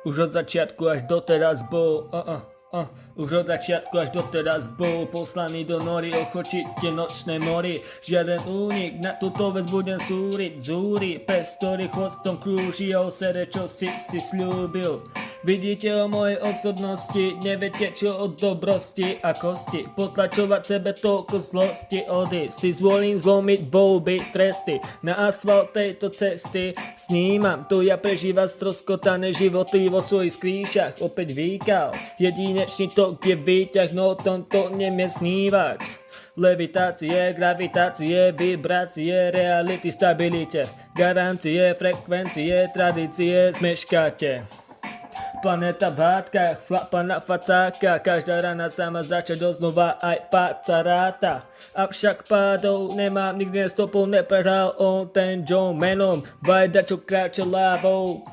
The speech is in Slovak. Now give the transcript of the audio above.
Už od začiatku až doteraz bol Už od začiatku až doteraz bol poslaný do nory, ochočite nočné mory. Žiaden únik, na túto vec budem súriť. Zúri, pes, ktorý chvostom krúži a o sere, čo si sľúbil. Vidíte o mojej osobnosti, neviete čo o dobrosti a kosti. Potlačovať sebe toľko zlosti, odísť si zvolím zlomiť voľby, tresty. Na asfalt tejto cesty snímam, tu ja prežívam stroskotané životy vo svojich skrýšach. Opäť výkal, jedinečný tok je výťah, no o tomto nemie snívať. Levitácie, gravitácie, vibrácie, reality, stabilite, garancie, frekvencie, tradície, zmeškáte. Planéta v hádkach, chlapa na facáka, každá rána sa má začať doznova, aj pád sa ráta. Avšak pádov nemám, nikdy stopou neprehral on ten John menom, vajda čo kráča lávou.